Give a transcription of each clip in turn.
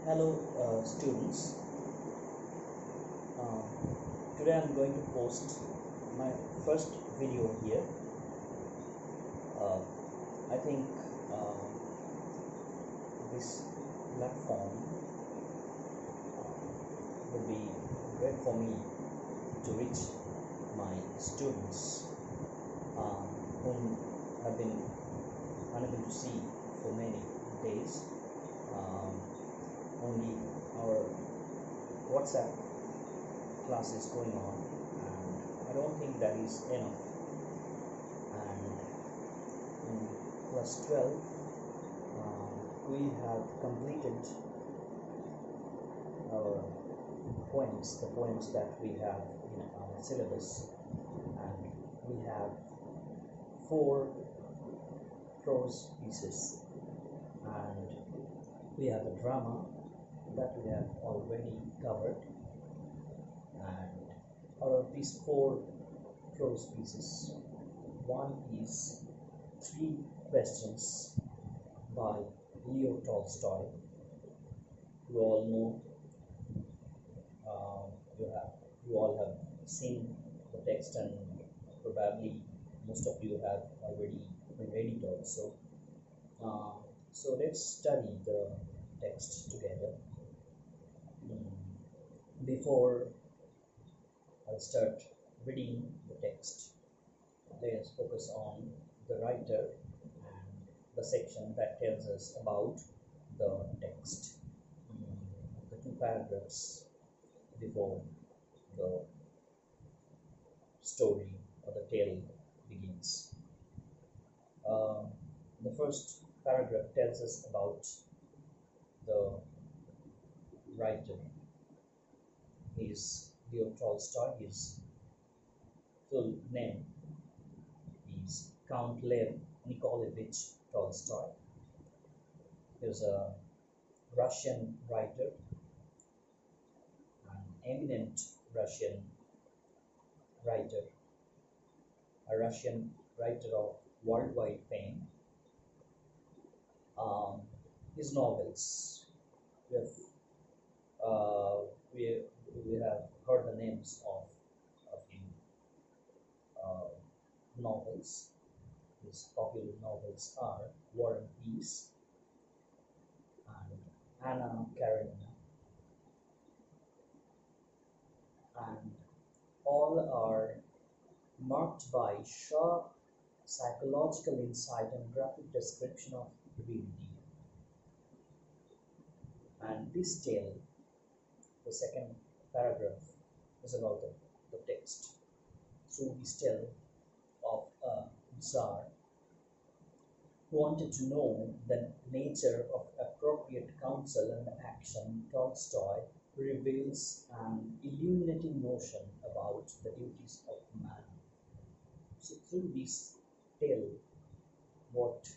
Hello, students. Um, Today I'm going to post my first video here. Uh, I think this platform will be great for me to reach my students whom have been unable to see for many days. Only our WhatsApp class is going on, and I don't think that is enough. And in class 12, we have completed our the poems that we have in our syllabus, and we have 4 prose pieces, and we have a drama that we have already covered. And out of these 4 prose pieces, one is 3 questions by Leo Tolstoy. You all know, you all have seen the text, and probably most of you have already read it also. So let's study the text together. Before I'll start reading the text, let us focus on the writer and the section that tells us about the text. The 2 paragraphs before the story or the tale begins. The first paragraph tells us about the writer. He is Leo Tolstoy. His full name is Count Lev Nikolaevich Tolstoy. He is a Russian writer, an eminent Russian writer, a Russian writer of worldwide fame. His novels, we have heard the names of him. Novels. His popular novels are War and Peace and Anna Karenina, and all are marked by sharp psychological insight and graphic description of reality. And this tale, the second paragraph, is about the text. Through this tale of a Tsar who wanted to know the nature of appropriate counsel and action, Tolstoy reveals an illuminating notion about the duties of man. So through this tale, what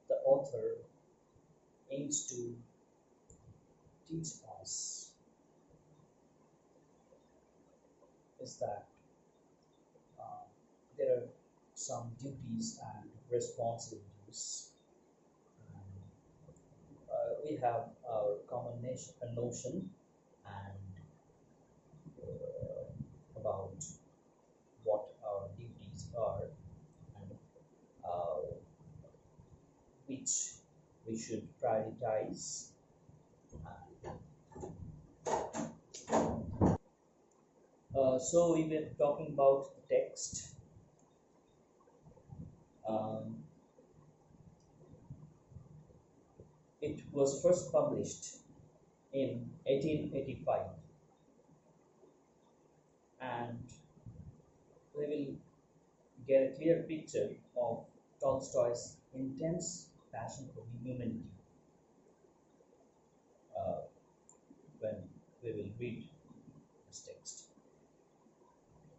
the author aims to teach us is that there are some duties and responsibilities. We have our common notion and about what our duties are and which we should prioritize. So we were talking about the text. It was first published in 1885, and we will get a clear picture of Tolstoy's intense passion for humanity when we will read this text.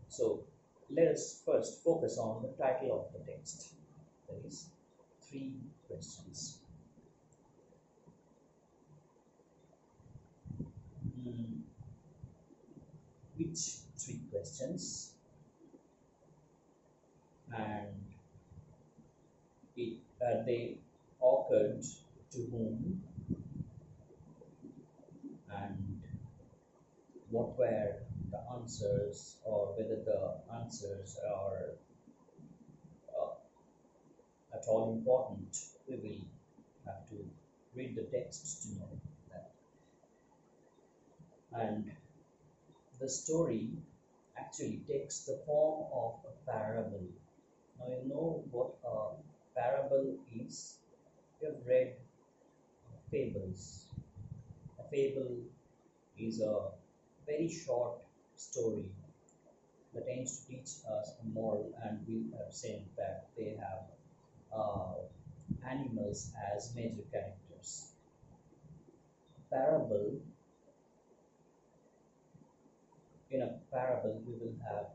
So let us first focus on the title of the text, that is 3 questions. Which 3 questions, and they occurred to whom, what were the answers, or whether the answers are uh, at all important, we will have to read the text to know that. And the story actually takes the form of a parable. Now you know what a parable is. You have read fables. A fable is a very short story that aims to teach us a moral, and we have seen that they have animals as major characters. Parable, in a parable, we will have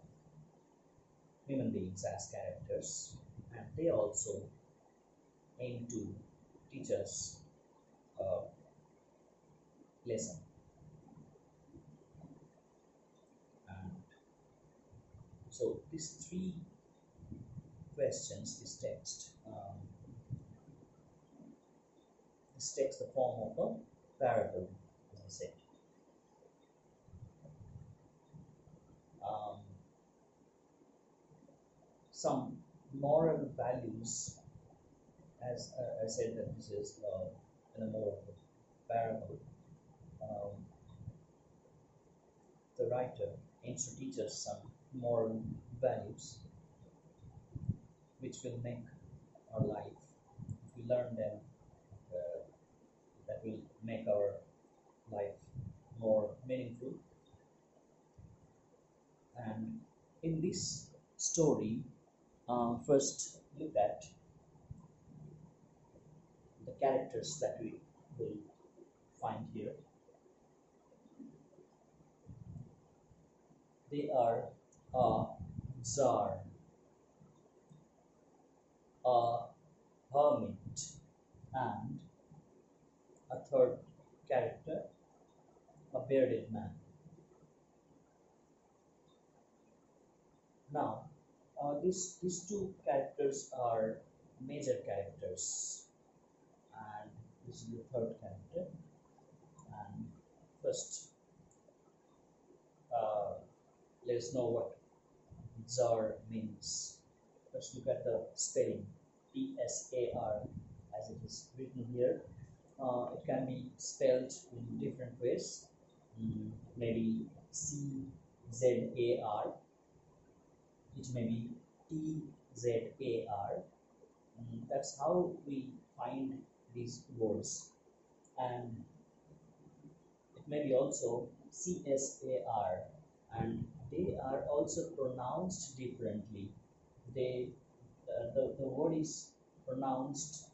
human beings as characters, and they also aim to teach us a lesson. And so these three questions, this takes the form of a parable, as I said. Some moral values, as I said, that this is in a more of a parable. Um, the writer aims to teach us some moral values which will make our life, if we learn them, that will make our life more meaningful. And in this story, first look at the characters that we will find here. They are a czar, a hermit, and a third character, a bearded man. Now, these two characters are major characters, and this is the third character. And first, let us know what czar means. Let's look at the spelling, Tsar, as it is written here. It can be spelled in different ways, maybe Czar, it may be Tzar. That's how we find these words. And it may be also Csar, and they are also pronounced differently. The word is pronounced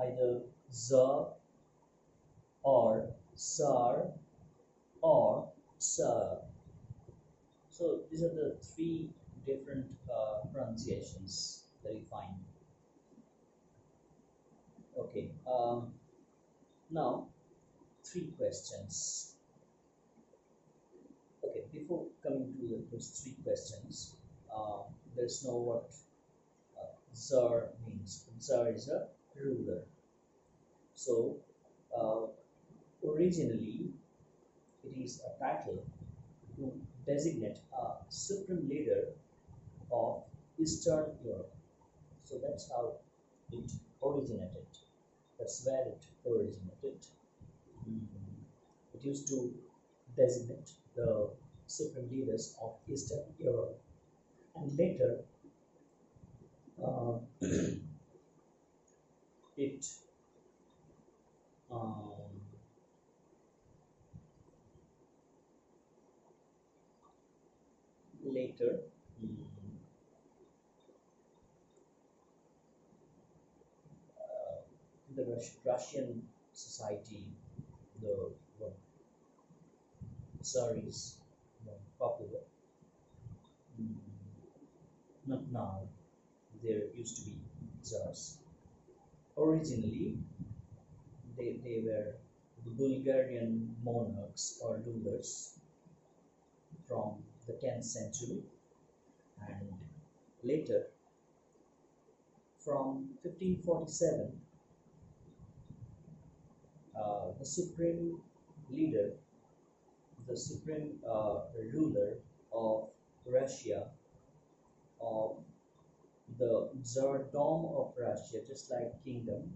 either Z or Sar or Sir. So these are the three different pronunciations that you find. Okay, now three questions. Okay, before coming to those three questions, let's know what Tsar means. Tsar is a ruler. So originally it is a title to designate a supreme leader of Eastern Europe. So that's how it originated. That's where it originated. It used to designate the supreme leaders of Eastern Europe, and later it later the Russian society, the Tsar is more popular. Not now. There used to be Tsars. Originally, they were the Bulgarian monarchs or rulers from the 10th century, and later from 1547 the supreme leader the supreme ruler of Russia, of the Tsardom of Russia, just like kingdom,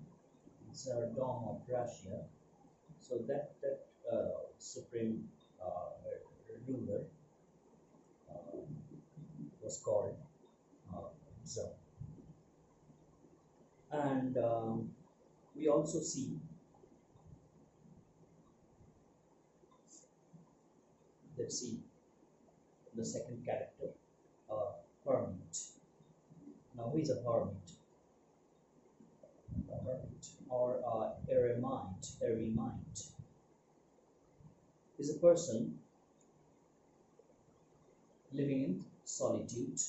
Tsardom of Russia. So that supreme ruler uh, was called Tsar. And we also see, let's see the second character, hermit. Now, who is a hermit? A hermit or eremite is a person living in solitude,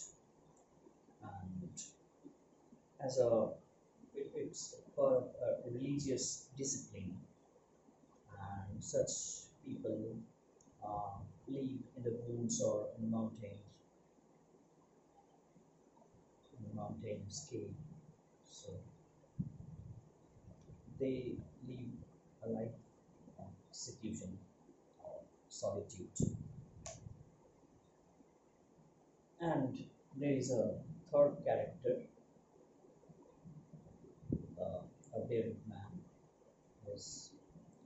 and as it's part of a religious discipline, and such people live in the woods or in the mountains, in the mountainous cave. So they live a life of seclusion or solitude. And there is a third character, a buried man, has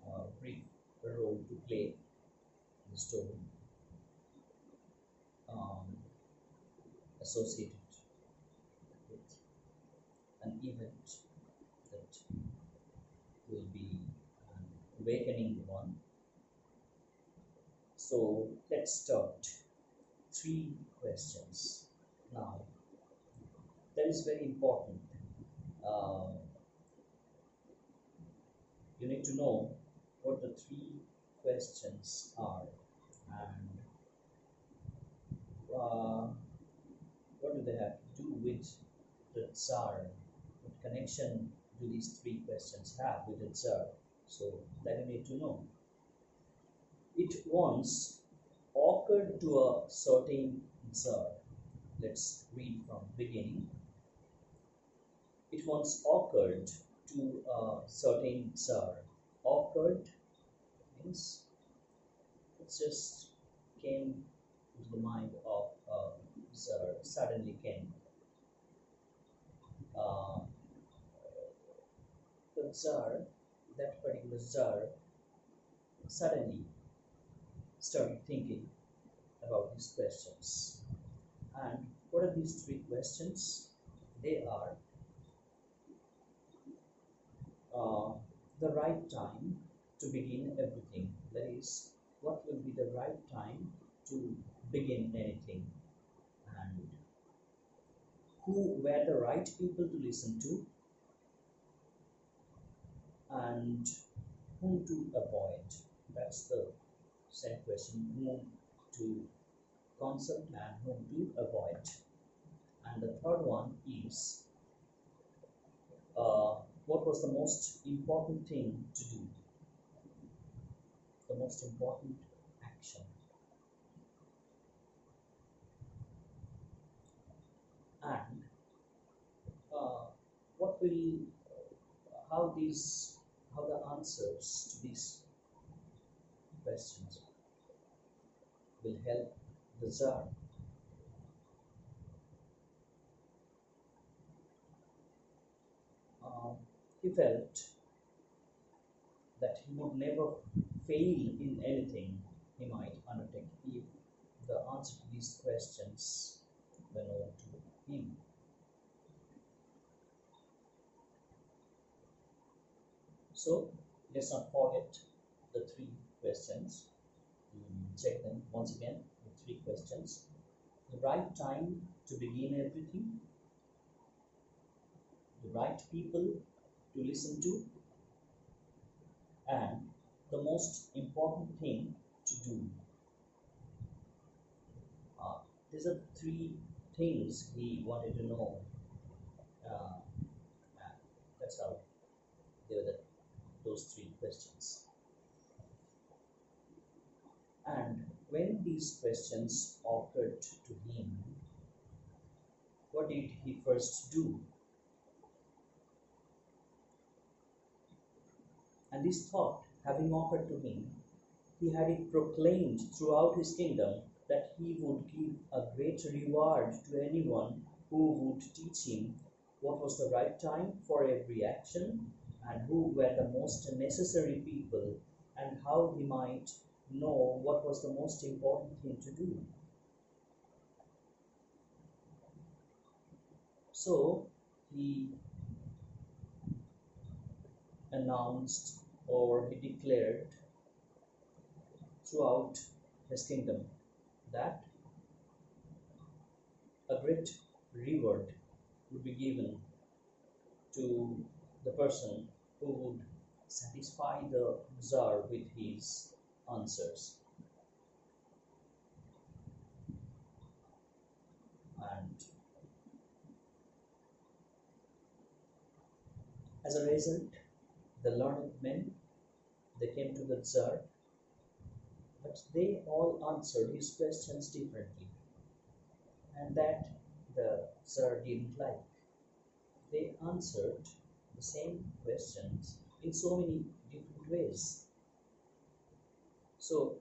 a brief role to play in the story, associated with an event that will be an awakening one. So let's start. 3 questions. Now, that is very important. You need to know what the 3 questions are, and what do they have to do with the Tsar? What connection do these 3 questions have with the Tsar? So that you need to know. It once occurred to a certain Tsar. Let's read from beginning. It once occurred to a certain Tsar. Occurred means it just came to the mind of Tsar, suddenly came. The Tsar, that particular Tsar, suddenly started thinking about these questions. And what are these 3 questions? They are the right time to begin everything. That is, what will be the right time to begin anything, and who were the right people to listen to, and whom to avoid. That's the second question, whom to consult and whom to avoid. And the third one is what was the most important thing to do, the most important action. And what will how the answers to these questions will help the Tsar. He felt that he would never fail in anything he might undertake if the answer to these questions were known to him. So let's not forget the 3 questions. Check them once again. The 3 questions: the right time to begin everything, the right people to listen to, and the most important thing to do. These are 3 things he wanted to know. That's how they were those 3 questions. And when these questions occurred to him, what did he first do? And this thought having occurred to him, he had it proclaimed throughout his kingdom that he would give a great reward to anyone who would teach him what was the right time for every action, and who were the most necessary people, and how he might know what was the most important thing to do. So he announced, or he declared throughout his kingdom, that a great reward would be given to the person who would satisfy the Tsar with his answers. And as a result, the learned men, they came to the Tsar, but they all answered his questions differently, and that the Tsar didn't like. They answered the same questions in so many different ways. So,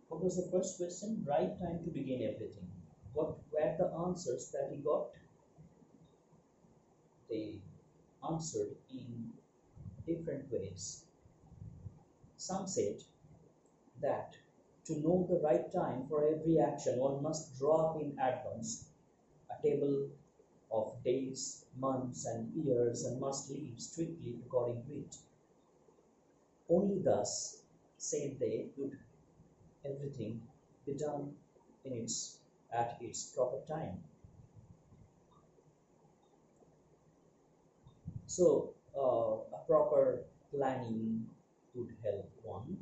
what was the first question? Right time to begin everything. What were the answers that he got? They answered in different ways. Some said that to know the right time for every action, one must draw up in advance a table of days, months, and years, and must live strictly according to it. Only thus, said they, could everything be done at its proper time. So, a proper planning would help one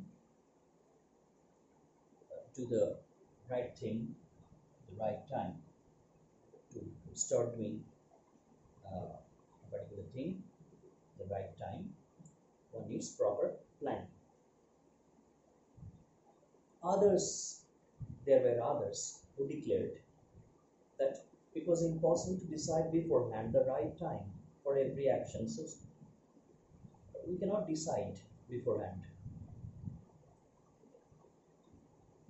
do the right thing at the right time, to start doing a particular thing at the right time. One needs proper planning. There were others who declared that it was impossible to decide beforehand the right time for every action. So we cannot decide beforehand.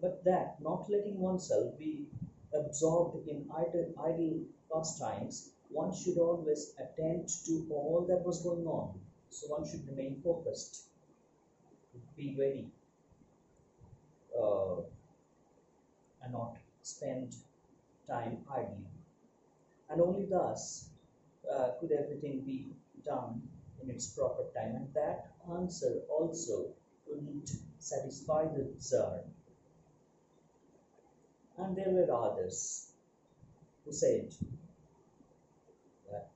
But that, not letting oneself be absorbed in idle pastimes, one should always attend to all that was going on. So one should remain focused, be ready, and not spend time idly. And only thus could everything be done in its proper time. And that answer also couldn't satisfy the Tsar. And there were others who said that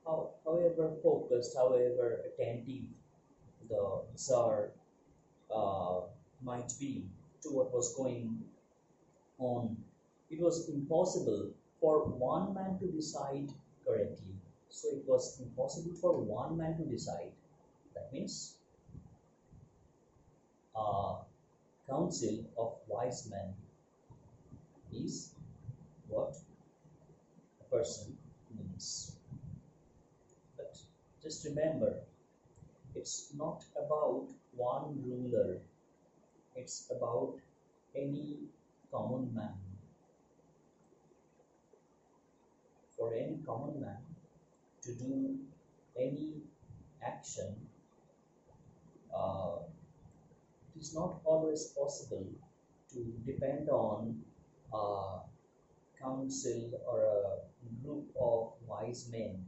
however focused, however attentive the Tsar might be to what was going on, it was impossible for one man to decide correctly. So it was impossible for one man to decide. That means a council of wise men is what a person needs. But just remember, it's not about one ruler, it's about any common man. For any common man to do any action, it is not always possible to depend on a council or a group of wise men.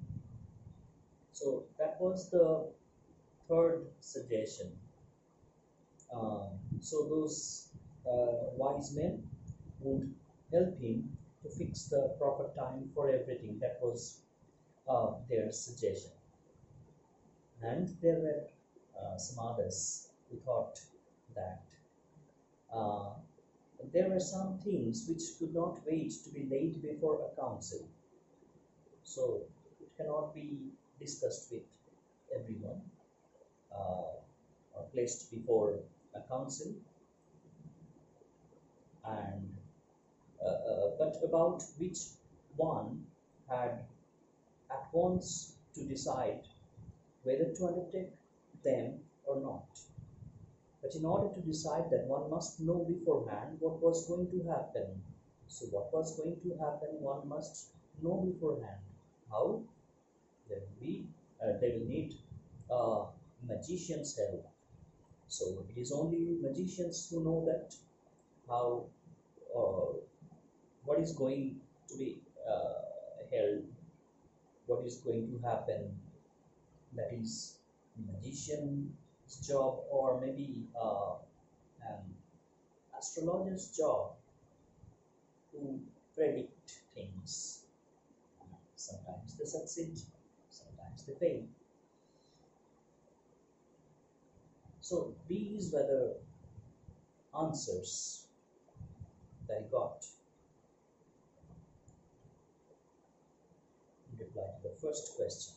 So that was the third suggestion. So those wise men would help him to fix the proper time for everything. That was their suggestion. And there were some others who thought that there were some things which could not wait to be laid before a council. So it cannot be discussed with everyone or placed before a council. And but about which one had at once to decide whether to undertake them or not. But in order to decide that, one must know beforehand what was going to happen. So what was going to happen, one must know beforehand. How? They will need a magician's help. So it is only magicians who know that how what is going to be held, what is going to happen. That is magician's job, or maybe an astrologer's job to predict things. Sometimes they succeed, sometimes they fail. So these were the answers that I got in reply to the first question.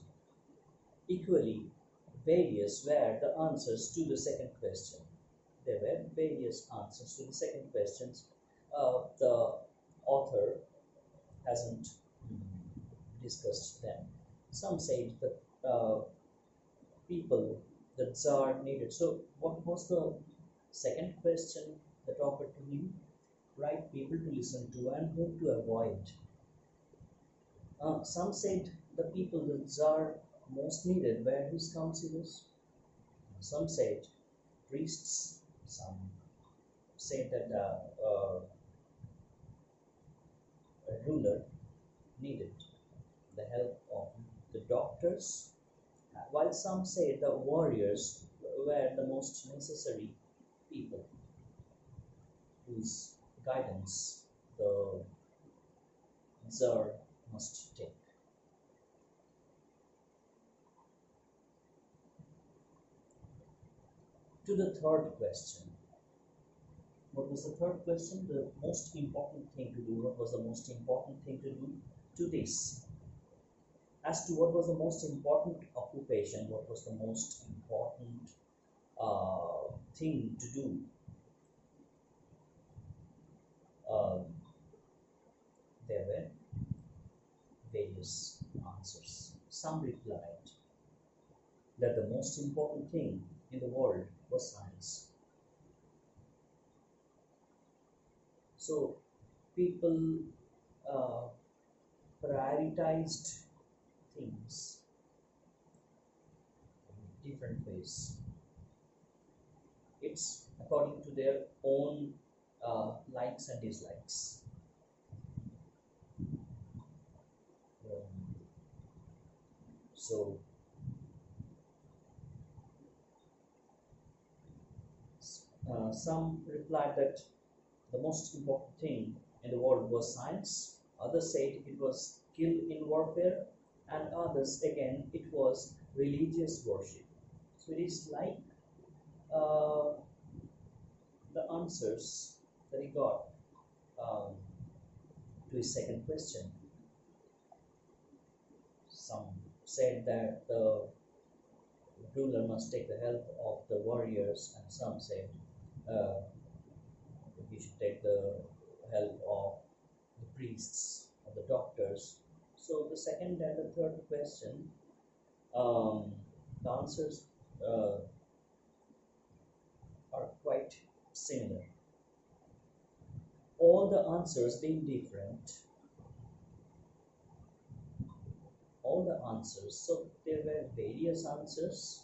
Equally various were the answers to the second question. There were various answers to the second questions. The author hasn't discussed them. Some said that the Tsar needed. So what was the second question that offered to him? Right people to listen to and whom to avoid. Some said the people the Tsar most needed were his counselors. Some said priests. Some said that a ruler needed the help of the doctors, while some say the warriors were the most necessary people whose guidance the Tsar must take. To the third question. What was the third question? The most important thing to do. What was the most important thing to do to this? As to what was the most important occupation, what was the most important thing to do, there were various answers. Some replied that the most important thing in the world was science. So people prioritized things in different ways. It's according to their own likes and dislikes. So some replied that the most important thing in the world was science. Others said it was skill in warfare, and others again it was religious worship. So it is like the answers that he got to his second question. Some said that the ruler must take the help of the warriors, and some said he should take the help of the priests or the doctors. So the second and the third question, the answers are quite similar. All the answers being different. All the answers. So there were various answers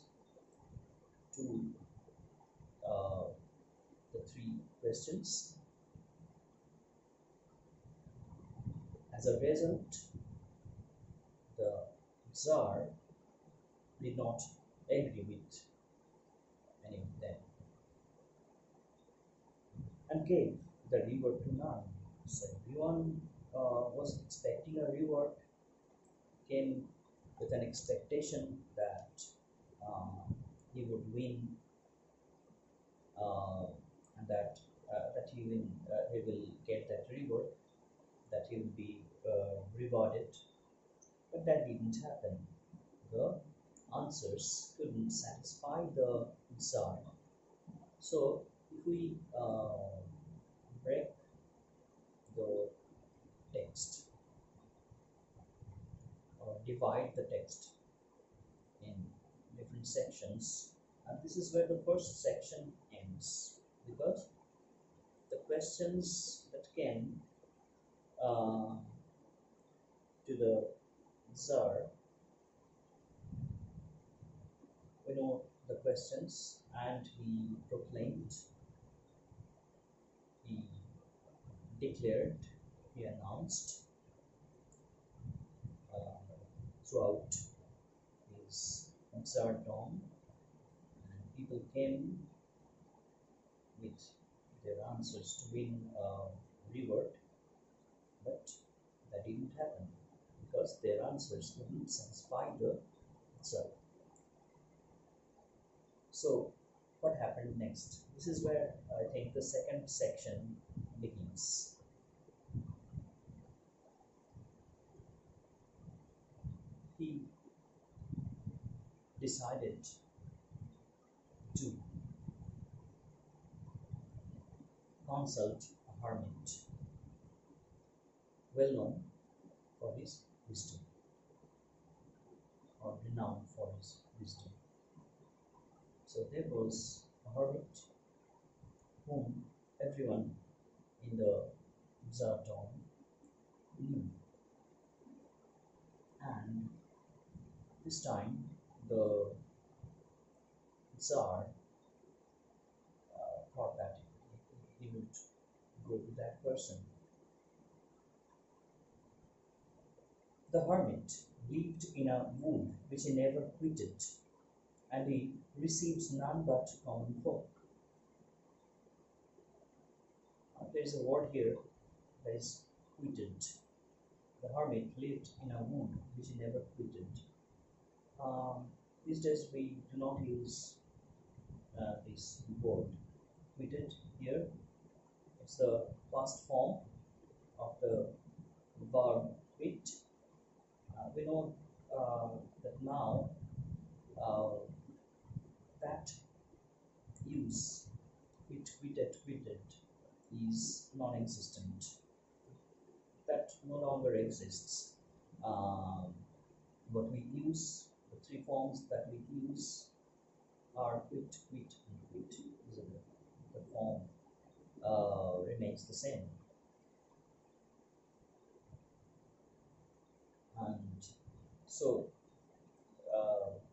to the three questions. As a result, the Tsar did not agree with any of them and gave the reward to none. So everyone was expecting a reward, came with an expectation that he would win and that he will get that reward, that he will be rewarded. But that didn't happen. The answers couldn't satisfy the Tsar. So if we break the text or divide the text in different sections, and this is where the first section ends, because the questions that came uh, to the Tsar, we know the questions, and he proclaimed, he declared, he announced uh, throughout his Tsardom, and people came with their answers to win a reward, but that didn't happen because their answers couldn't satisfy the Tsar. So, what happened next? This is where I think the second section begins. He decided to consult a hermit, well known for his wisdom, or renowned for his wisdom. So there was a hermit whom everyone in the Tsardom knew, and this time the Tsar thought that he would go to that person. The hermit lived in a wood which he never quitted, and he received none but common folk. There is a word here that is quitted. The hermit lived in a wood which he never quitted. These days we do not use this word quitted here. It's the past form of the verb quit. We know that now that use, quit, quitted, is non-existent. That no longer exists. What we use, the three forms that we use are quit, quit, and quit. The form remains the same. And so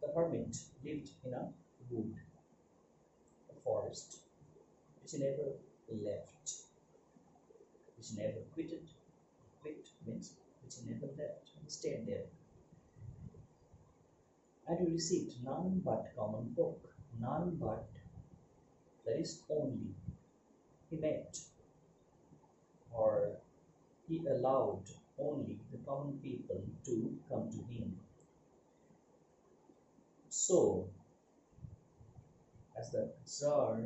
the hermit lived in a wood, a forest, which he never left, which he never quitted. Quit means which he never left, he stayed there. And he received none but common folk, none but, that is only, he met, or he allowed only the common people to come to him. So, as the Tsar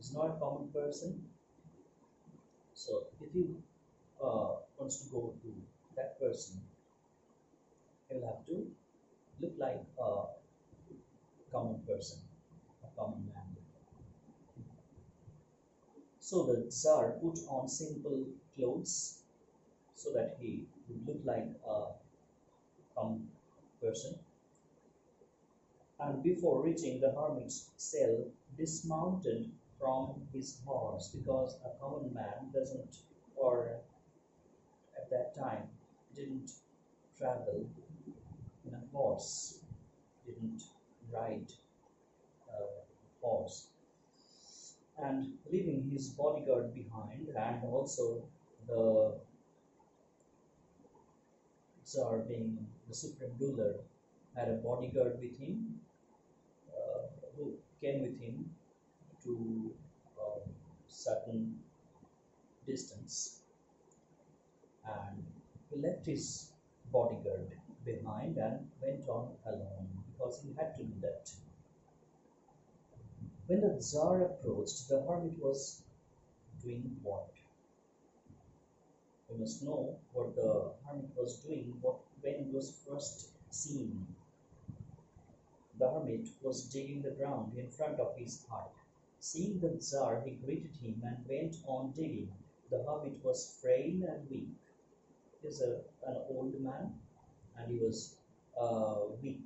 is not a common person, so if he wants to go to that person, he will have to look like a common person, a common man. So the Tsar put on simple clothes so that he would look like a common person, and before reaching the hermit's cell, dismounted from his horse, because a common man doesn't, or at that time didn't travel in a horse, didn't ride a horse, and leaving his bodyguard behind, and also the Tsar, being the supreme ruler, had a bodyguard with him, who came with him to a certain distance, and he left his bodyguard behind and went on alone, because he had to do that. When the Tsar approached, the hermit was doing what? We must know what the hermit was doing when he was first seen. The hermit was digging the ground in front of his hut. Seeing the Tsar, he greeted him and went on digging. The hermit was frail and weak. He was an old man, and he was weak.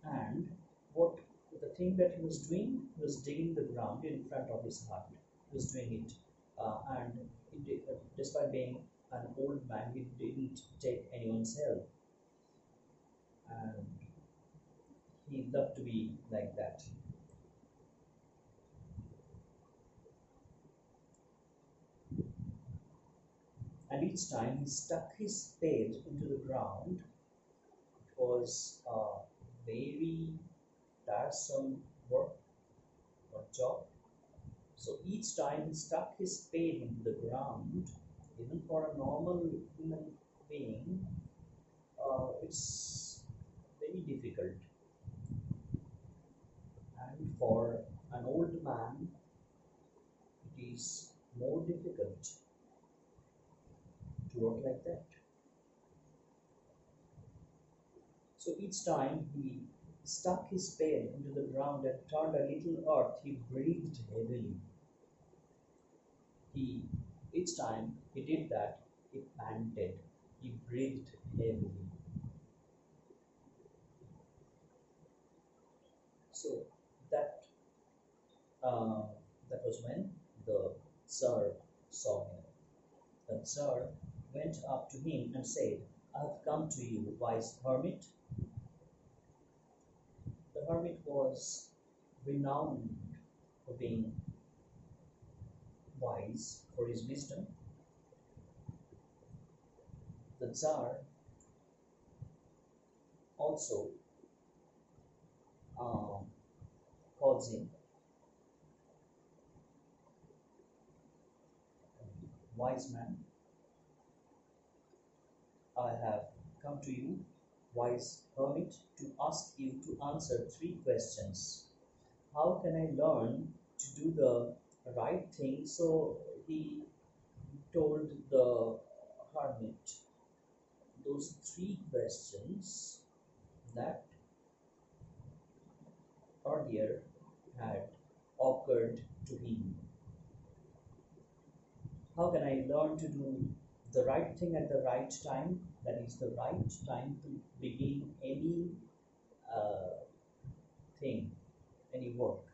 And what the thing that he was doing? He was digging the ground in front of his hut. He was doing it, and despite being an old man, he didn't take anyone's help, and he loved to be like that. And each time he stuck his spade into the ground, it was a very tiresome work or job. So each time he stuck his spade into the ground, even for a normal human being, it's very difficult. And for an old man, it is more difficult to work like that. So each time he stuck his spade into the ground and turned a little earth, he breathed heavily. Each time he did that, he panted, he breathed heavily. So that that was when the Tsar saw him. The Tsar went up to him and said, "I have come to you, wise hermit." The hermit was renowned for being wise, for his wisdom. The Tsar also calls him wise man. "I have come to you, wise hermit, to ask you to answer 3 questions. How can I learn to do the right thing?" So he told the hermit those 3 questions that earlier had occurred to him. How can I learn to do the right thing at the right time? That is the right time to begin any thing, any work.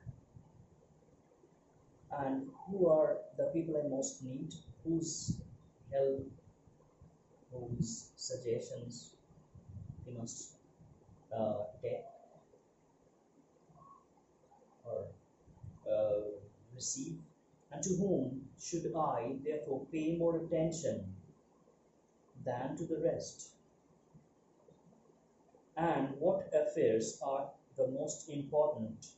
And who are the people I most need? Whose help, whose suggestions we must take or receive? And to whom should I therefore pay more attention than to the rest? And what affairs are the most important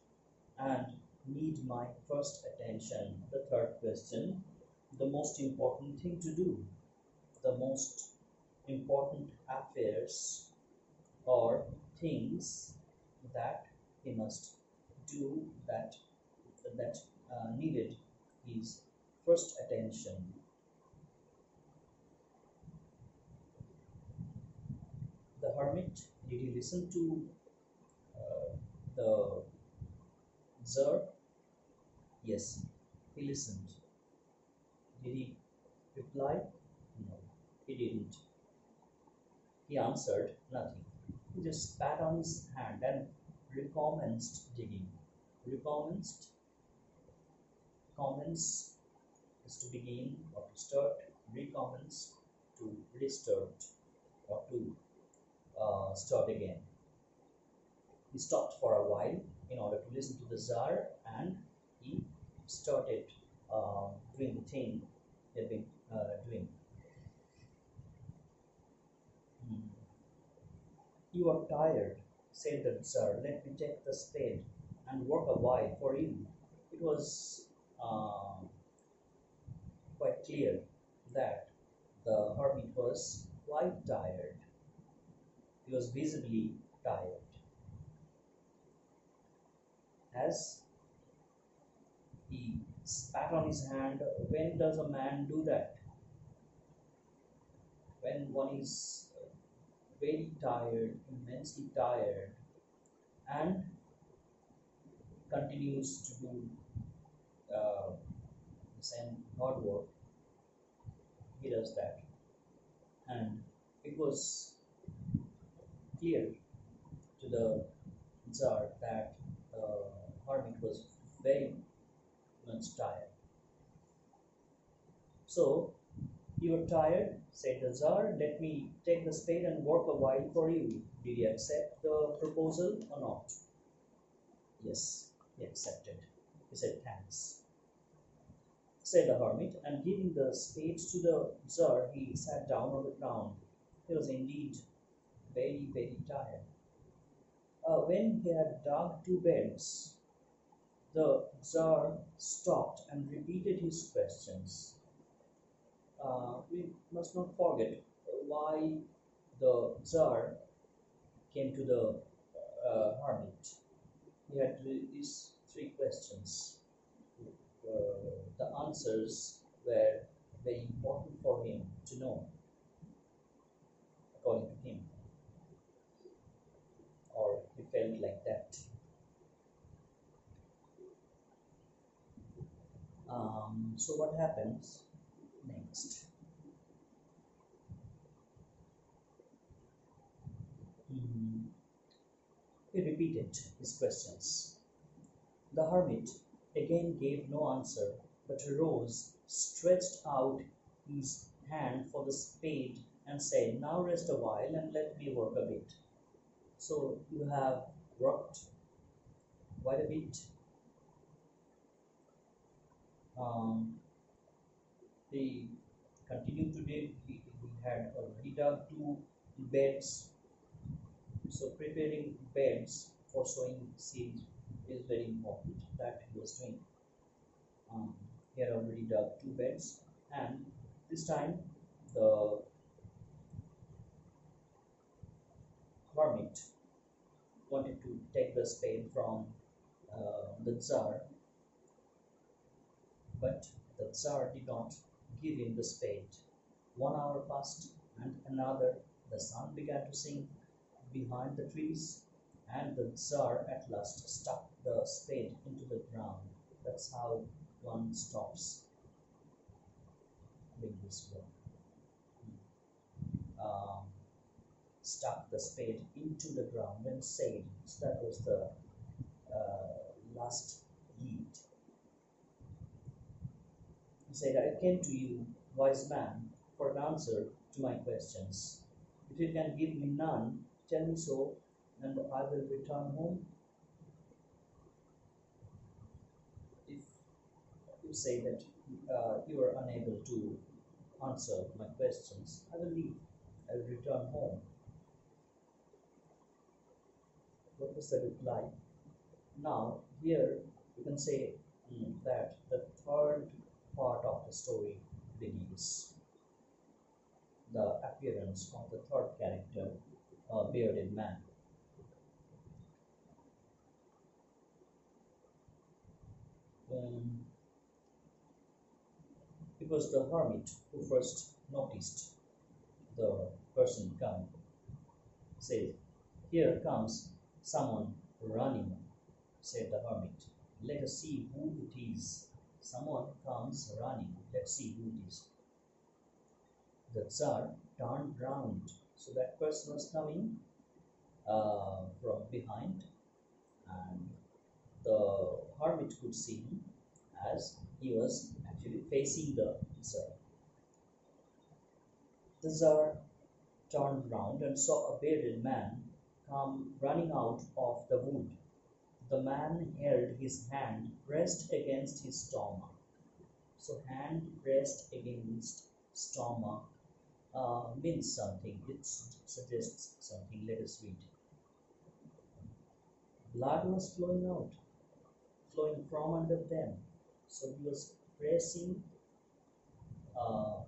and need my first attention? The 3rd question, the most important thing to do, the most important affairs or things that he must do that needed his first attention. The hermit, did he listen to the Tsar? Yes, he listened. Did he reply? No, he didn't. He answered nothing. He just spat on his hand and recommenced digging. Recommenced. Commence is to begin or to start. Recommence, to restart or to start again. He stopped for a while in order to listen to the Tsar, and he started doing the thing he had been doing. "You are tired," said the Tsar. "Let me take the spade and work a while for you." It was quite clear that the hermit was quite tired. He was visibly tired. As he spat on his hand, when does a man do that? When one is very tired, immensely tired, and continues to do the same hard work, he does that. And it was clear to the Tsar that was very much tired. So, "You are tired," said the Tsar. "Let me take the spade and work a while for you. Did you accept the proposal or not?" "Yes," he accepted. He said, "Thanks," said the hermit, and giving the spade to the Tsar, he sat down on the ground. He was indeed very, very tired. When he had dug two beds, the Tsar stopped and repeated his questions. We must not forget why the Tsar came to the hermit. He had these three questions. The answers were very important for him to know, according to him, or he felt like that. So what happens next? Hmm. He repeated his questions. The hermit again gave no answer, but rose, stretched out his hand for the spade, and said, "Now rest a while and let me work a bit." So you have worked quite a bit. Um, he continued to dig. He had already dug two beds. So preparing beds for sowing seeds is very important. That he was doing. He had already dug two beds, and this time the hermit wanted to take the spade from the Tsar, but the Tsar did not give him the spade. 1 hour passed, and another. The sun began to sink behind the trees, and the Tsar at last stuck the spade into the ground. That's how one stops doing this work. Um, Stuck the spade into the ground and said, so that was the last deed. He said, "I came to you, wise man, for an answer to my questions. If you can give me none, tell me so, and I will return home. If you say that you are unable to answer my questions, I will leave. I will return home." What was the reply? Now, here you can say that the third part of the story begins. The appearance of the third character, a bearded man. Um, it was the hermit who first noticed the person coming. Says, "Here comes someone running," said the hermit. "Let us see who it is. Someone comes running. Let's see who it is." The Tsar turned round. So that person was coming from behind, and the hermit could see him as he was actually facing the Tsar. The Tsar turned round and saw a bearded man come running out of the wood. The man held his hand pressed against his stomach. So hand pressed against stomach means something. It suggests something. Let us read. Blood was flowing out, flowing from under them. So he was pressing uh,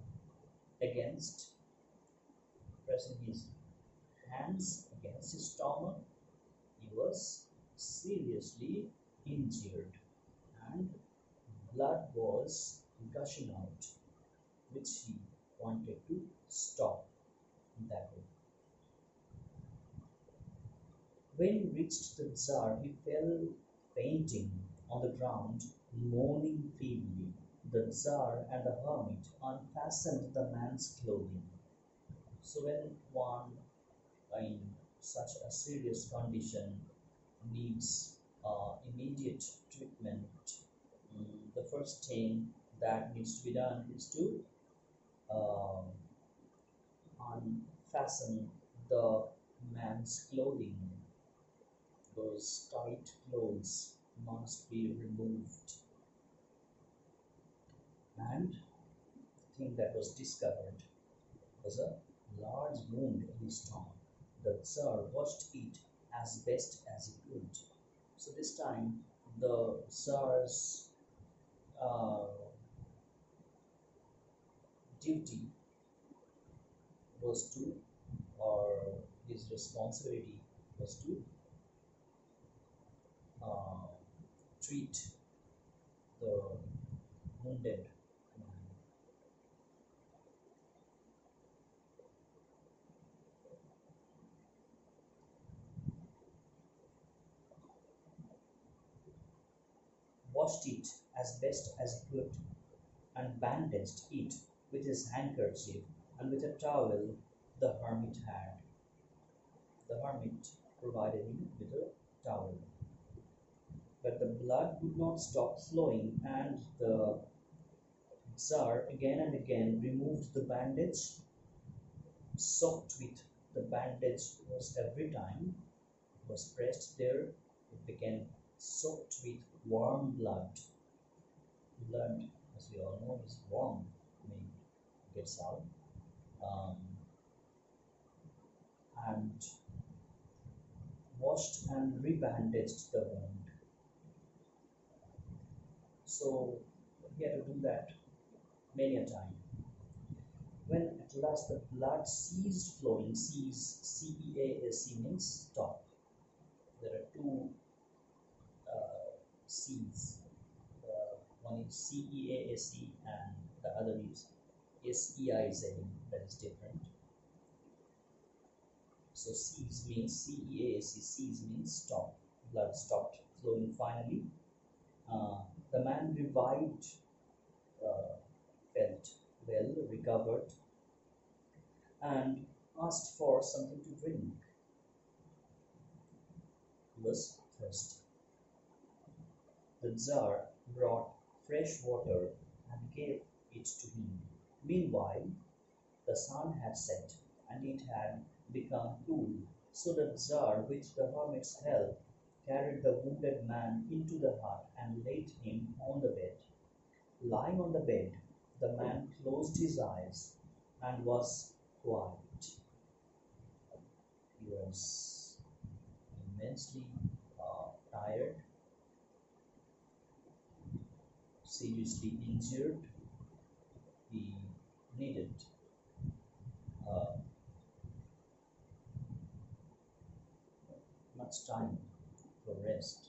against, pressing his hands against his stomach. He was seriously injured, and blood was gushing out, which he wanted to stop that way. When he reached the Tsar, he fell fainting on the ground, moaning feebly. The Tsar and the hermit unfastened the man's clothing. So when one in such a serious condition needs immediate treatment, the first thing that needs to be done is to um, unfasten the man's clothing. Those tight clothes must be removed. And the thing that was discovered was a large wound in his tongue. The Tsar washed it as best as he could. So this time the Tsar's uh, duty was to, or his responsibility was to uh, treat the wounded man. Washed it as best as he could and bandaged it with his handkerchief and with a towel the hermit had. The hermit provided him with a towel. But the blood would not stop flowing, and the Tsar again and again removed the bandage, soaked with the bandage was every time it was pressed there, it became soaked with warm blood. Blood, as we all know, is warm when it gets out. Um, and washed and rebandaged the wound. So he had to do that many a time. When at last the blood ceased flowing, cease, C-E-A-S-E means stop. There are two C's. One is C-E-A-S-E and the other is S-E-I-Z, that is different. So cease means C-E-A-S-E, cease means stop. Blood stopped flowing finally. The man revived, felt well, recovered, and asked for something to drink. He was thirsty. The Tsar brought fresh water and gave it to him. Meanwhile, the sun had set and it had become cool. So the Tsar, with the hermit's help, carried the wounded man into the hut and laid him on the bed. Lying on the bed, the man closed his eyes and was quiet. He was immensely tired, seriously injured. He needed uh, much time for rest.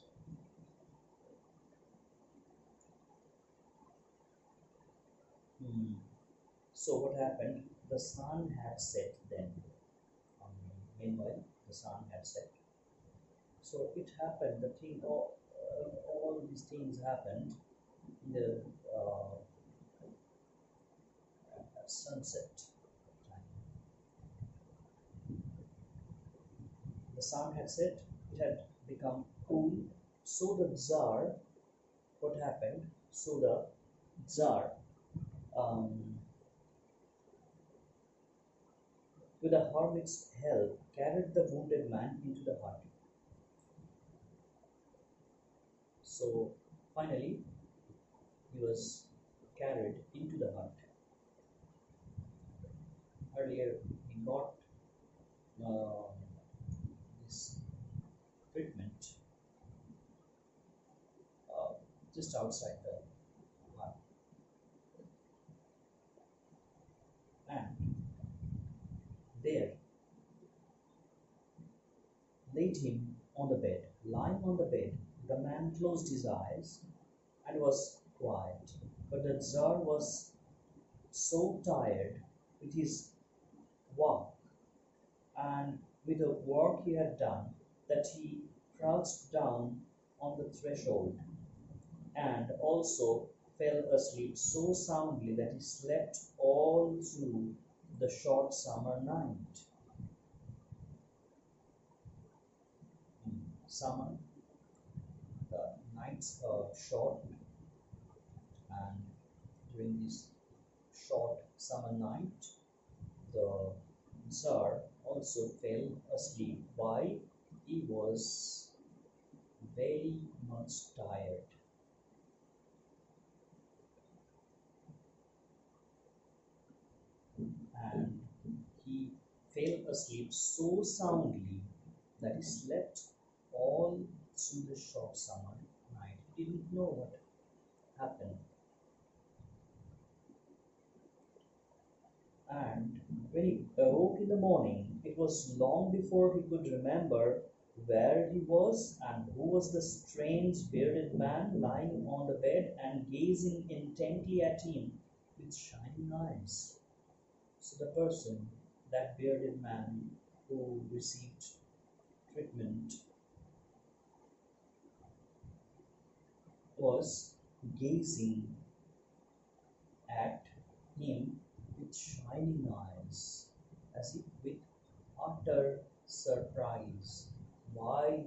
So what happened? The sun had set then. Meanwhile, the sun had set. So it happened. All these things happened in the at sunset time. The sun had set. It had become cool. So the Tsar, what happened? So the Tsar, with the hermit's help, carried the wounded man into the hut. So finally, he was carried into the hut. Earlier, he got this treatment just outside the hut, and there laid him on the bed. Lying on the bed, the man closed his eyes and was quiet. But the Tsar was so tired with his walk and with the work he had done that he crouched down on the threshold and also fell asleep so soundly that he slept all through the short summer night. Summer nights are short, and during this short summer night, the Tsar also fell asleep. Why? He was very much tired, and he fell asleep so soundly that he slept all through the short summer night. He didn't know what happened. And when he awoke in the morning, it was long before he could remember where he was and who was the strange bearded man lying on the bed and gazing intently at him with shining eyes. So the person, that bearded man who received treatment, was gazing at him with shining eyes, as if with utter surprise. Why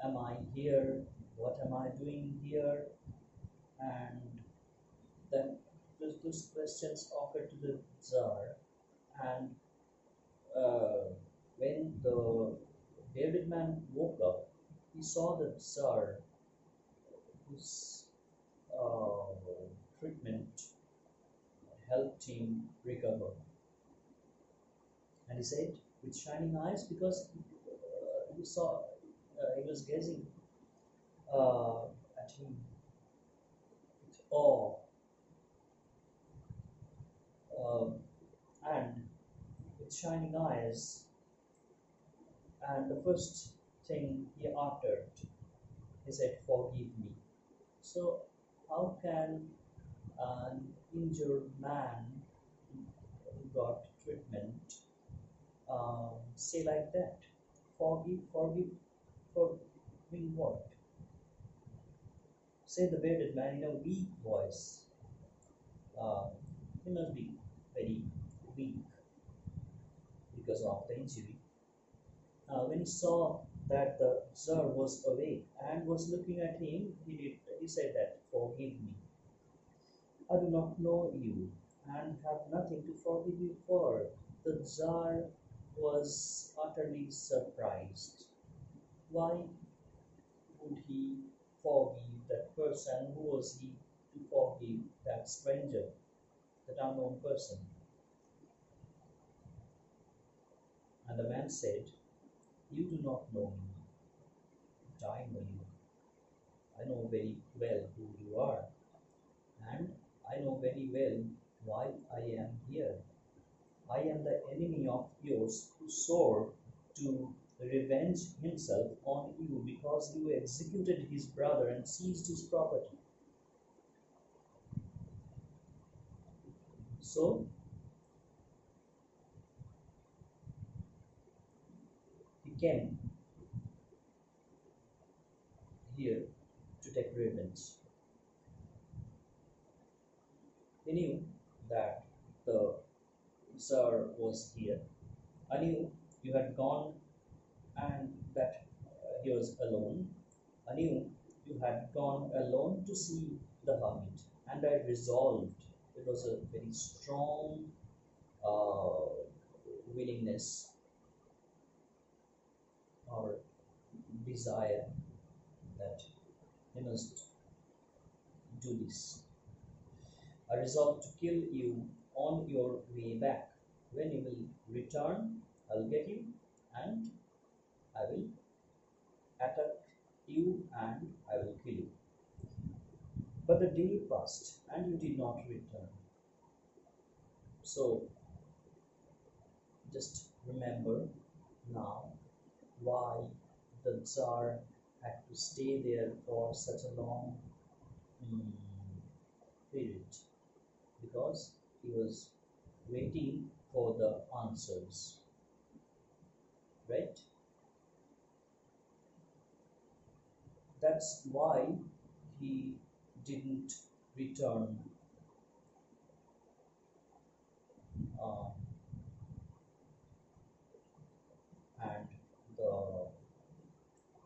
am I here? What am I doing here? And then those questions occurred to the Tsar. And uh, when the bearded man woke up, he saw the Tsar, whose uh, treatment helped him recover. And he said, with shining eyes, because he saw, he was gazing at him with awe, um, and with shining eyes. And the first thing he uttered, he said, "Forgive me." So, how can an injured man who got treatment say like that? Forgive, forgive, forgiving what? Said the bearded man in a weak voice. Uh, he must be very weak because of the injury. When he saw that the Tsar was awake and was looking at him, he said that, "Forgive me. I do not know you and have nothing to forgive you for." The Tsar was utterly surprised. Why would he forgive that person? Who was he to forgive that stranger, that unknown person? And the man said, "You do not know me, but I know you. I know very well who you are, and I know very well why I am here. I am the enemy of yours who swore to revenge himself on you because you executed his brother and seized his property." So he came here to take revenge. He knew that the Tsar was here. I knew you had gone and that he was alone. I knew you had gone alone to see the hermit, and I resolved. It was a very strong uh, willingness or desire that he must do this. I resolved to kill you on your way back. When you will return, I will get you and I will attack you and I will kill you. But the day passed and you did not return. So just remember now why the Tsar had to stay there for such a long mm, period, because he was waiting for the answers, right? That's why he didn't return uh, and the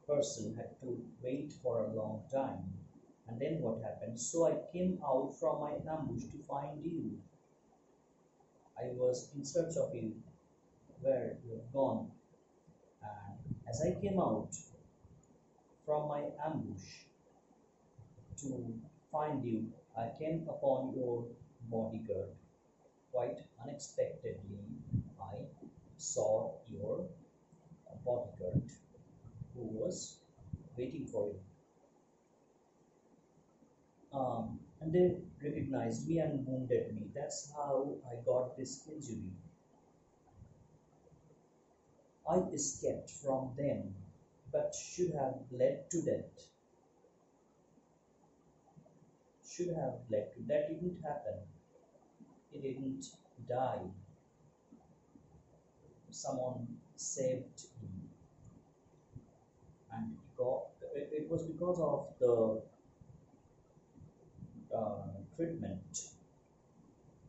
person had to wait for a long time. And then what happened? So I came out from my ambush to find you. I was in search of you, where you have gone. And as I came out from my ambush to find you, I came upon your bodyguard. Quite unexpectedly, I saw your bodyguard who was waiting for you. And they recognized me and wounded me. That's how I got this injury. I escaped from them, but should have bled to death. Should have bled to that didn't happen. He didn't die. Someone saved him, and it was because of the treatment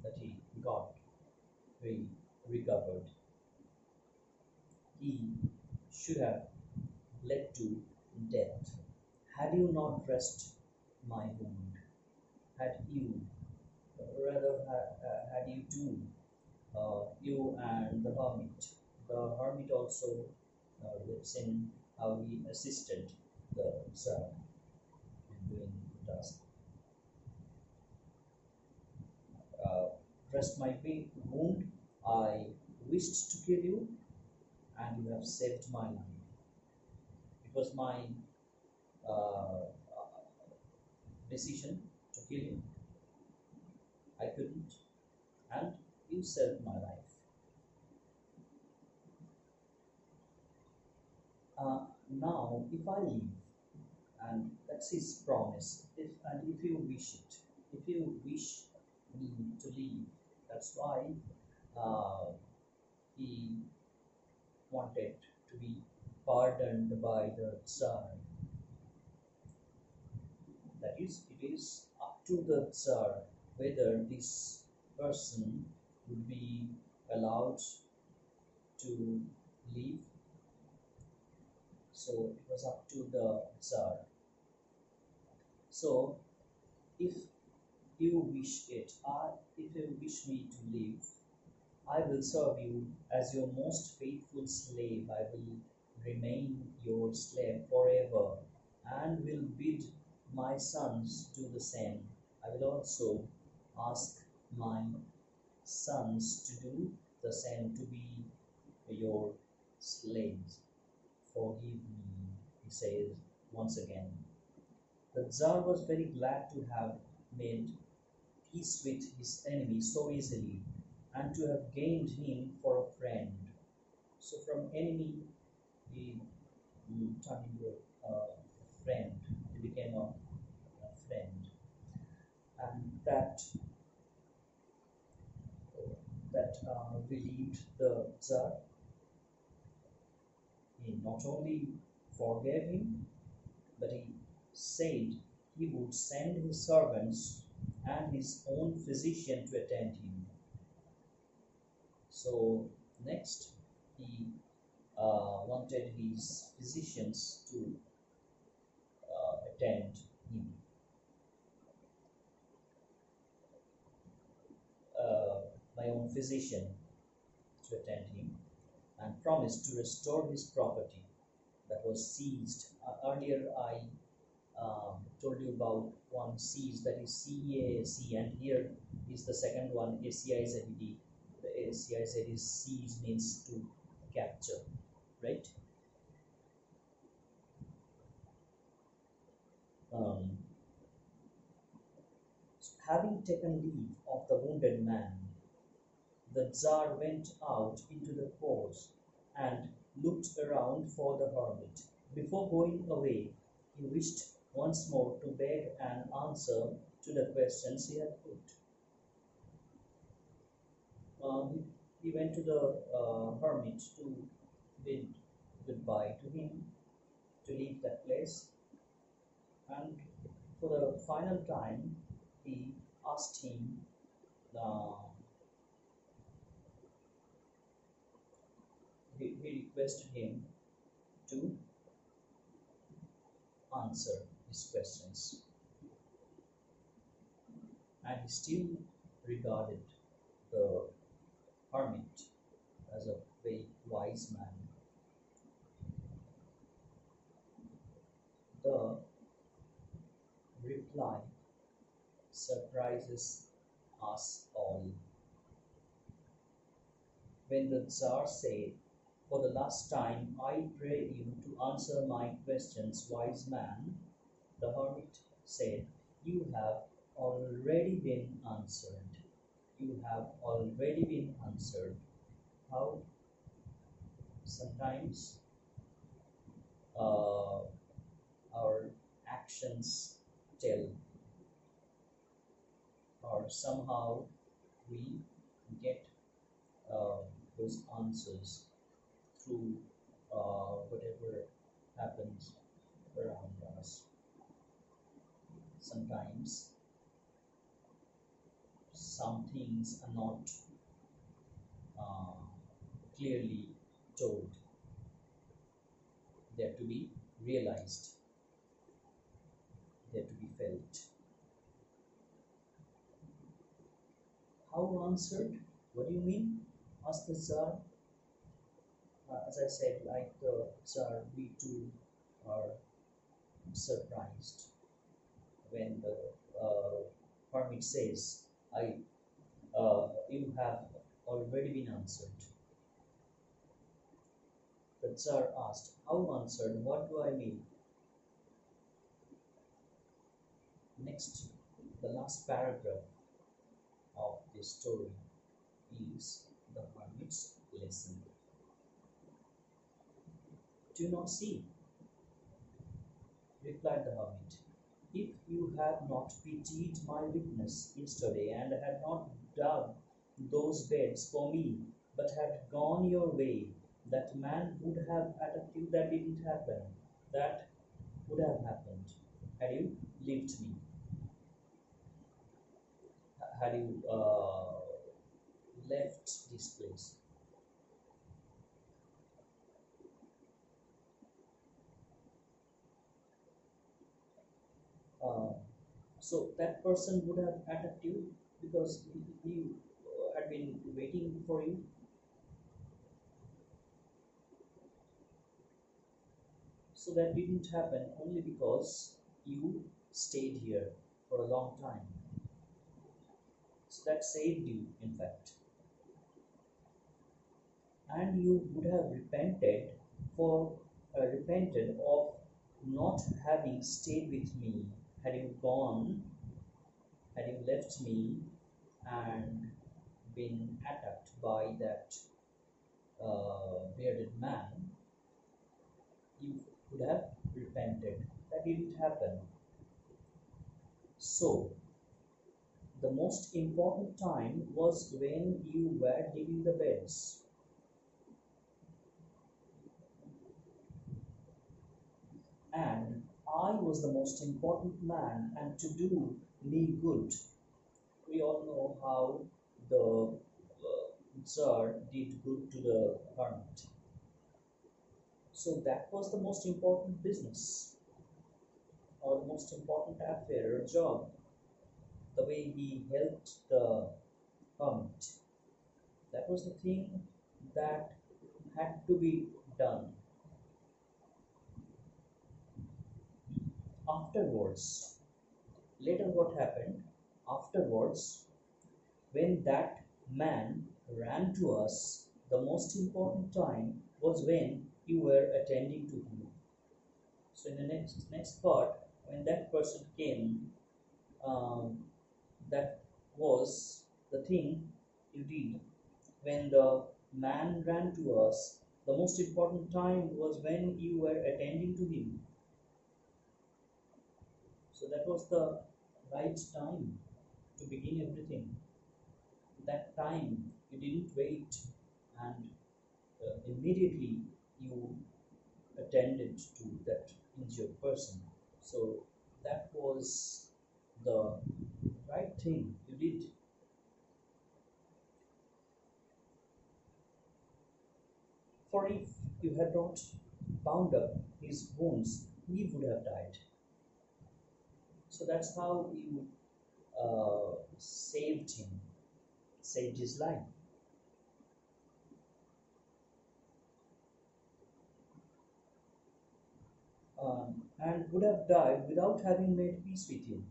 that he got. He recovered. He should have led to death had you not dressed my wound. Had you, rather, had you two, you and the hermit. The hermit also lives in how he assisted the Tsar in doing the task. Dressed my wound, I wished to kill you, and you have saved my life. It was my uh, decision to kill you. I couldn't, and you saved my life. Now, if I leave, and that's his promise, if you wish it, if you wish me to leave, that's why uh, he wanted to be pardoned by the Tsar. That is, it is up to the Tsar whether this person would be allowed to leave. So it was up to the Tsar. So if you wish it, if you wish me to leave, I will serve you as your most faithful slave. I will remain your slave forever, and will bid my sons do the same. I will also ask my sons to do the same, to be your slaves. Forgive me, he says once again. The Tsar was very glad to have made peace with his enemy so easily, and to have gained him for a friend. So from enemy, he turned into a friend. He became a friend, and that relieved the Tsar. He not only forgave him, but he said he would send his servants and his own physician to attend him. So next, he wanted his physicians to attend him. My own physician to attend him, and promised to restore his property that was seized. Earlier, I told you about one seized, that is CAC, and here is the second one, ACIZD. The ACIZ is seize means to capture, right? Um, Having taken leave of the wounded man, the Tsar went out into the course and looked around for the hermit. Before going away, he wished once more to beg an answer to the questions he had put. He went to the hermit to bid goodbye to him, to leave that place, and for the final time, he asked him, uh, he requested him to answer his questions, and he still regarded the hermit as a very wise man. The reply surprises us all. When the Tsar said, "For the last time, I pray you to answer my questions, wise man," the hermit said, "You have already been answered. You have already been answered." How? Sometimes uh, our actions tell, or somehow we get uh, those answers through whatever happens around us. Sometimes some things are not uh, clearly told, they have to be realized, they have to be felt. How answered? What do you mean? Asked the Tsar. As I said, like the Tsar, we too are surprised when the hermit says, you have already been answered." The Tsar asked, "How answered? What do I mean?" Next, the last paragraph of this story is the hermit's lesson. "Do not see," replied the hermit, "if you had not pitied my weakness yesterday and had not dug those beds for me, but had gone your way, that man would have attacked you. That didn't happen. That would have happened had you left me, had you left this place." Uh, so that person would have attacked you because he had been waiting for you. So that didn't happen only because you stayed here for a long time. So that saved you, in fact. And you would have repented of not having stayed with me, had you gone, had you left me and been attacked by that bearded man. You could have repented. That didn't happen. So the most important time was when you were digging the beds. And I was the most important man, and to do me good. We all know how the Tsar did good to the hermit. So that was the most important business, or the most important affair or job, the way he helped the hermit. That was the thing that had to be done. Afterwards, later what happened? Afterwards, when that man ran to us, the most important time was when you were attending to him. So in the next part, when that person came, um, that was the thing you did. When the man ran to us, the most important time was when you were attending to him. So that was the right time to begin everything. That time you didn't wait, and immediately you attended to that injured person. So that was the right thing you did. For if you had not bound up his wounds, he would have died. So that's how you saved him, saved his life. And would have died without having made peace with him.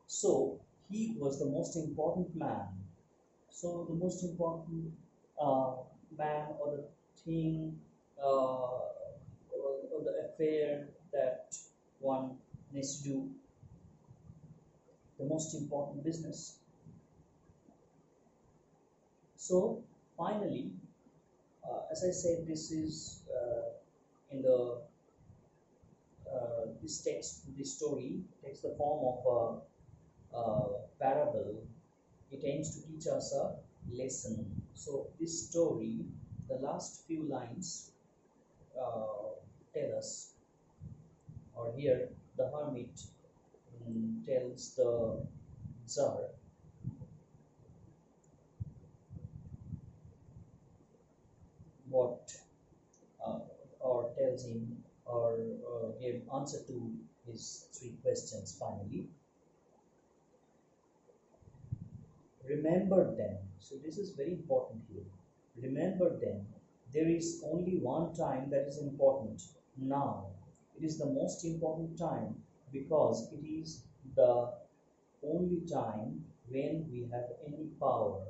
So he was the most important man. So the most important uh, man or the thing or the affair that one needs to do, the most important business. So finally, as I said, this is in the this text, this story takes the form of a parable. It aims to teach us a lesson. So this story, the last few lines tell us, or here the hermit tells the Tsar what, uh, or tells him, or gave answer to his three questions finally. Remember then, so this is very important here. Remember then, there is only one time that is important, now. It is the most important time because it is the only time when we have any power.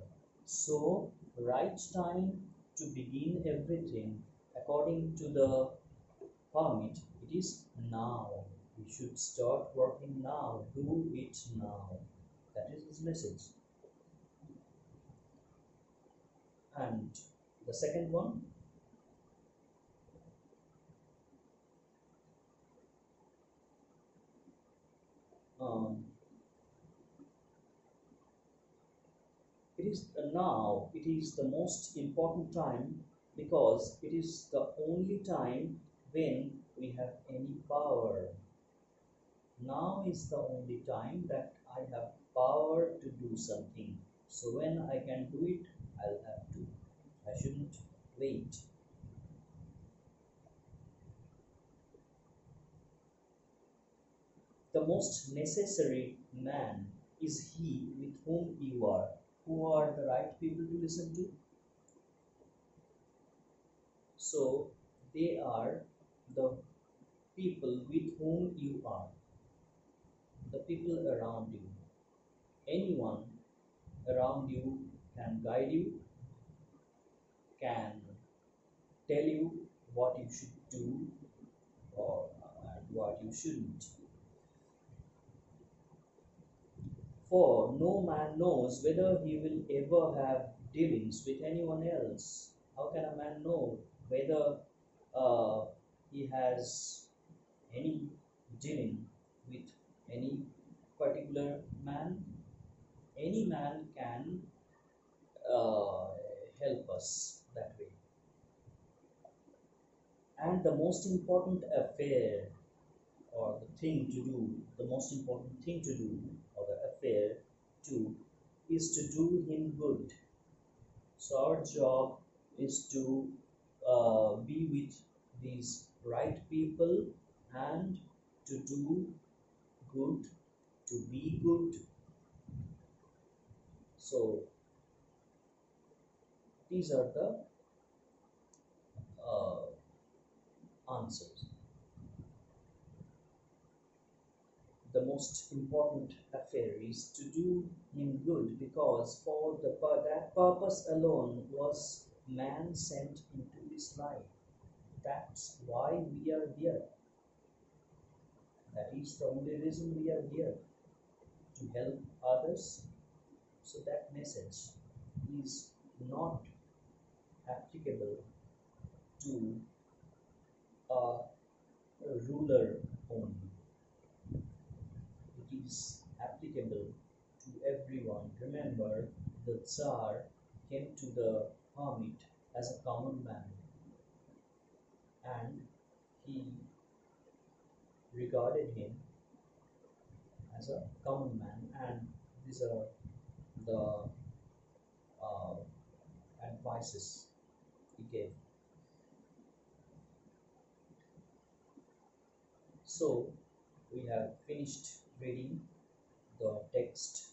So, right time to begin everything, according to the hermit, it is now. We should start working now, do it now. That is his message. And the second one, um, it is now, it is the most important time because it is the only time when we have any power. Now is the only time that I have power to do something. So when I can do it, I'll have to. I shouldn't wait. The most necessary man is he with whom you are. Who are the right people to listen to? So they are the people with whom you are, the people around you. Anyone around you can guide you, can tell you what you should do or and what you shouldn't. For no man knows whether he will ever have dealings with anyone else. How can a man know whether uh, he has any dealing with any particular man? Any man can help us that way. And the most important affair or the thing to do, the most important thing to do or the affair to is to do him good. So our job is to be with these right people and to do good, to be good. So these are the uh, answers. The most important affair is to do him good because for that purpose alone was man sent into this life. That's why we are here. That is the only reason we are here, to help others. So that message is not applicable to a ruler only. It is applicable to everyone. Remember, the Tsar came to the hermit as a common man and he regarded him as a common man, and these are the uh, advices he gave. So we have finished reading the text.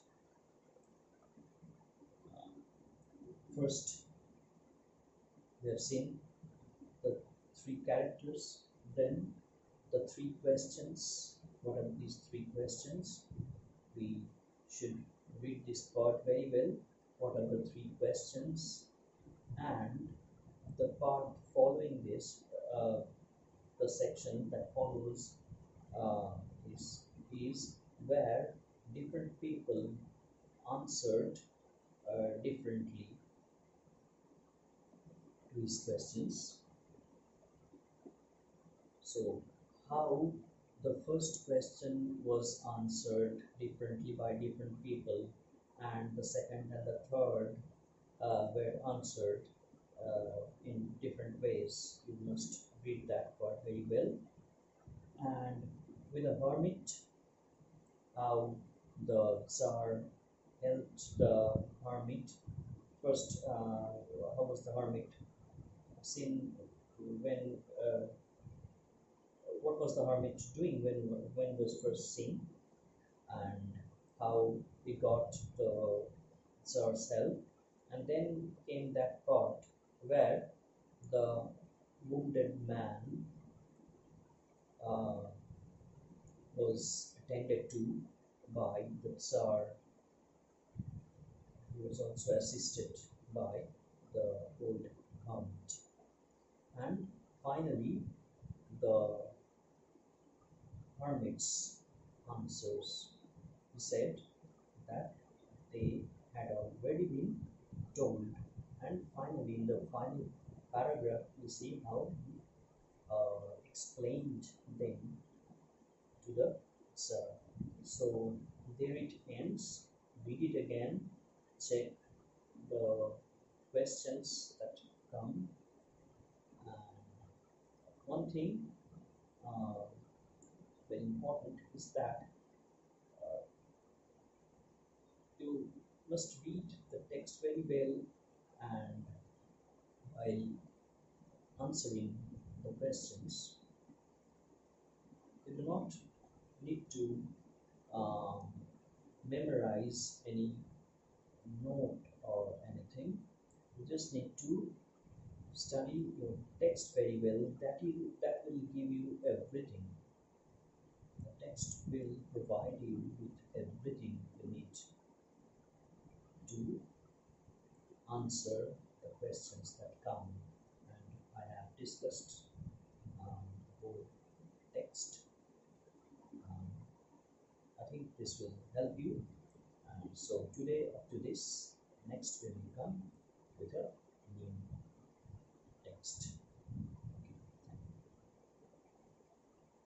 First, we have seen the three characters, then the three questions. What are these three questions? We should read this part very well. What are the three questions? And the part following this, the section that follows uh, is where different people answered differently to his questions. So, how the first question was answered differently by different people, and the second and the third were answered in different ways. You must read that part very well. And with a hermit, how the Tsar helped the hermit. First, how was the hermit seen when? What was the hermit doing when was first seen, and how he got the Tsar's help, and then came that part where the wounded man uh, was attended to by the Tsar. He was also assisted by the old hermit. And finally, the hermit's answers. He said that they had already been told. And finally, in the final paragraph, we see how he explained them to the Tsar. So there it ends. Read it again. Check the questions that come. One thing very important is that you must read the text very well, and while answering the questions, you do not need to um, memorize any note or anything. You just need to study your text very well. That will give you everything. The text will provide you with everything you need to answer the questions that come. And I have discussed the whole text. I think this will help you. So today, up to this, next we will come with a new text.